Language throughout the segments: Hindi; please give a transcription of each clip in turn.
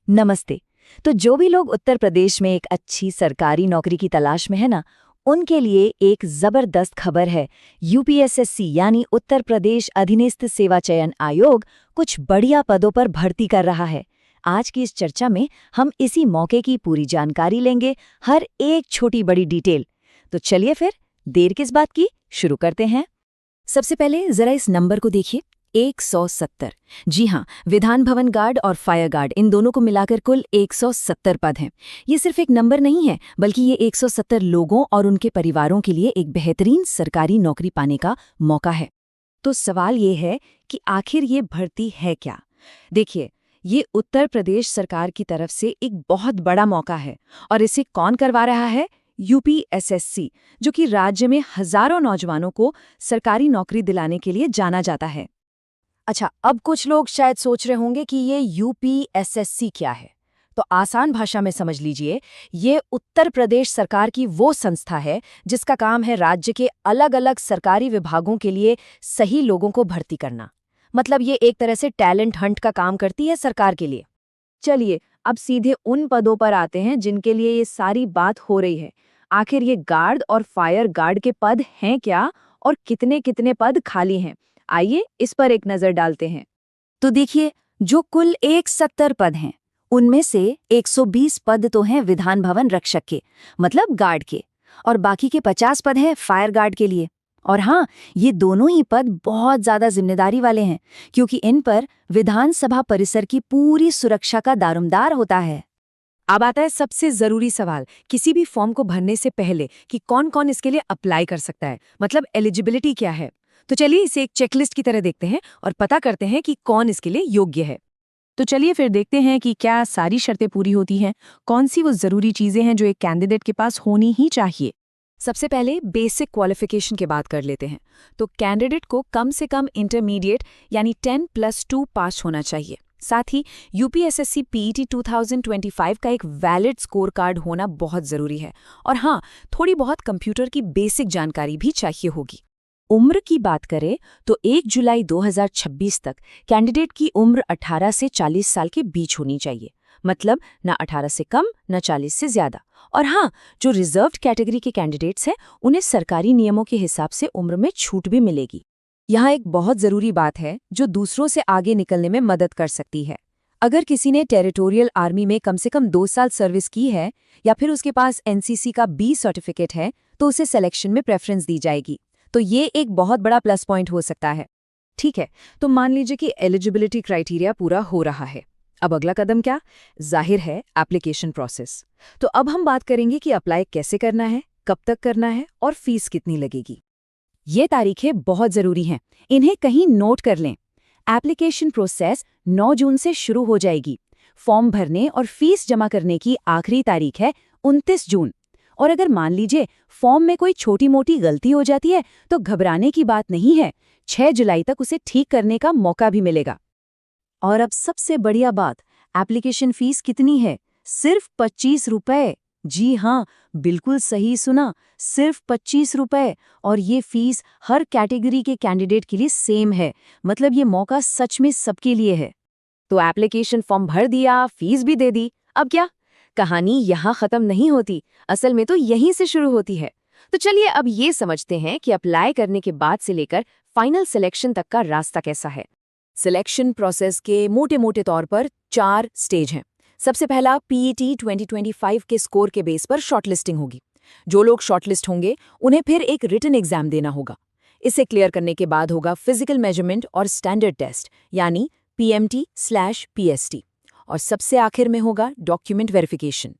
नमस्ते। तो जो भी लोग उत्तर प्रदेश में एक अच्छी सरकारी नौकरी की तलाश में है ना, उनके लिए एक जबरदस्त खबर है। यूपीएसएससी यानी उत्तर प्रदेश अधीनस्थ सेवा चयन आयोग कुछ बढ़िया पदों पर भर्ती कर रहा है। आज की इस चर्चा में हम इसी मौके की पूरी जानकारी लेंगे, हर एक छोटी बड़ी डिटेल। तो चलिए फिर देर किस बात की, शुरू करते हैं। सबसे पहले जरा इस नंबर को देखिए, 170। जी हाँ, विधान भवन गार्ड और फायर गार्ड इन दोनों को मिलाकर कुल 170 पद हैं। ये सिर्फ एक नंबर नहीं है, बल्कि ये 170 लोगों और उनके परिवारों के लिए एक बेहतरीन सरकारी नौकरी पाने का मौका है। तो सवाल ये है कि आखिर ये भर्ती है क्या? देखिए, ये उत्तर प्रदेश सरकार की तरफ से एक बहुत बड़ा मौका है। और इसे कौन करवा रहा है? यूपीएसएससी, जो कि राज्य में हजारों नौजवानों को सरकारी नौकरी दिलाने के लिए जाना जाता है। अच्छा, अब कुछ लोग शायद सोच रहे होंगे कि ये यूपीएसएससी क्या है। तो आसान भाषा में समझ लीजिए, ये उत्तर प्रदेश सरकार की वो संस्था है जिसका काम है राज्य के अलग अलग सरकारी विभागों के लिए सही लोगों को भर्ती करना। मतलब ये एक तरह से टैलेंट हंट का काम करती है सरकार के लिए। चलिए, अब सीधे उन पदों पर आते हैं जिनके लिए ये सारी बात हो रही है। आखिर ये गार्ड और फायर गार्ड के पद हैं क्या, और कितने कितने पद खाली हैं? आइए इस पर एक नजर डालते हैं। तो देखिए, जो कुल 170 पद हैं, उनमें से 120 पद तो हैं विधान भवन रक्षक के, मतलब गार्ड के, और बाकी के 50 पद हैं फायर गार्ड के लिए। और हाँ, ये दोनों ही पद बहुत ज्यादा जिम्मेदारी वाले हैं, क्योंकि इन पर विधानसभा परिसर की पूरी सुरक्षा का दारोमदार होता है। अब आता है सबसे जरूरी सवाल, किसी भी फॉर्म को भरने से पहले कि कौन कौन इसके लिए अप्लाई कर सकता है, मतलब एलिजिबिलिटी क्या है। तो चलिए इसे एक चेकलिस्ट की तरह देखते हैं और पता करते हैं कि कौन इसके लिए योग्य है। तो चलिए फिर देखते हैं कि क्या सारी शर्तें पूरी होती हैं, कौन सी वो जरूरी चीजें हैं जो एक कैंडिडेट के पास होनी ही चाहिए। सबसे पहले बेसिक क्वालिफिकेशन की बात कर लेते हैं। तो कैंडिडेट को कम से कम इंटरमीडिएट यानी 10+2 पास होना चाहिए। साथ ही यूपीएसएससी पीईटी 2025 का एक वैलिड स्कोर कार्ड होना बहुत जरूरी है। और हाँ, थोड़ी बहुत कंप्यूटर की बेसिक जानकारी भी चाहिए होगी। उम्र की बात करें तो 1 जुलाई 2026 तक कैंडिडेट की उम्र 18 से 40 साल के बीच होनी चाहिए। मतलब न 18 से कम न 40 से ज्यादा। और हाँ, जो रिजर्व्ड कैटेगरी के कैंडिडेट्स हैं, उन्हें सरकारी नियमों के हिसाब से उम्र में छूट भी मिलेगी। यहाँ एक बहुत जरूरी बात है जो दूसरों से आगे निकलने में मदद कर सकती है। अगर किसी ने टेरिटोरियल आर्मी में कम से कम 2 साल सर्विस की है या फिर उसके पास एनसीसी का बी सर्टिफिकेट है, तो उसे सिलेक्शन में प्रेफरेंस दी जाएगी। तो ये एक बहुत बड़ा प्लस पॉइंट हो सकता है। ठीक है, तो मान लीजिए कि एलिजिबिलिटी क्राइटेरिया पूरा हो रहा है। अब अगला कदम क्या? जाहिर है एप्लीकेशन प्रोसेस। तो अब हम बात करेंगे कि अप्लाई कैसे करना है, कब तक करना है और फीस कितनी लगेगी। ये तारीखें बहुत जरूरी हैं, इन्हें कहीं नोट कर लें। एप्लीकेशन प्रोसेस 9 जून से शुरू हो जाएगी। फॉर्म भरने और फीस जमा करने की आखिरी तारीख है 29 जून। और अगर मान लीजिए फॉर्म में कोई छोटी मोटी गलती हो जाती है, तो घबराने की बात नहीं है। 6 जुलाई तक उसे ठीक करने का मौका भी मिलेगा। और अब सबसे बढ़िया बात, एप्लीकेशन फीस कितनी है? सिर्फ 25 रुपए। जी हाँ, बिल्कुल सही सुना, सिर्फ 25 रुपए। और ये फीस हर कैटेगरी के कैंडिडेट के लिए सेम है। मतलब ये मौका सच में सबके लिए है। तो एप्लीकेशन फॉर्म भर दिया, फीस भी दे दी, अब क्या? कहानी यहाँ खत्म नहीं होती, असल में तो यहीं से शुरू होती है। तो चलिए अब ये समझते हैं कि अप्लाई करने के बाद से लेकर फाइनल सिलेक्शन तक का रास्ता कैसा है। सिलेक्शन प्रोसेस के मोटे मोटे तौर पर 4 स्टेज हैं। सबसे पहला पीईटी 2025 के स्कोर के बेस पर शॉर्टलिस्टिंग होगी। जो लोग शॉर्टलिस्ट होंगे उन्हें फिर एक रिटन एग्जाम देना होगा। इसे क्लियर करने के बाद होगा फिजिकल मेजरमेंट और स्टैंडर्ड टेस्ट यानी PMT/PST। और सबसे आखिर में होगा डॉक्यूमेंट वेरिफिकेशन।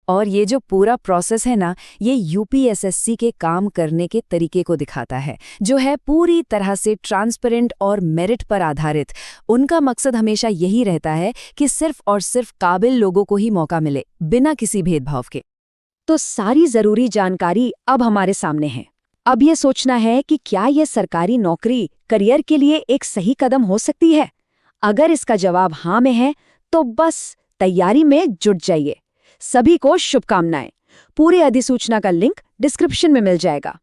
और ये जो पूरा प्रोसेस है ना, ये यूपीएसएससी के काम करने के तरीके को दिखाता है, जो है पूरी तरह से ट्रांसपेरेंट और मेरिट पर आधारित। उनका मकसद हमेशा यही रहता है कि सिर्फ और सिर्फ काबिल लोगों को ही मौका मिले, बिना किसी भेदभाव के। तो सारी जरूरी जानकारी अब हमारे सामने है। अब ये सोचना है कि क्या ये सरकारी नौकरी करियर के लिए एक सही कदम हो सकती है। अगर इसका जवाब हाँ में है, तो बस तैयारी में जुट जाइए। सभी को शुभकामनाएं। पूरी अधिसूचना का लिंक डिस्क्रिप्शन में मिल जाएगा।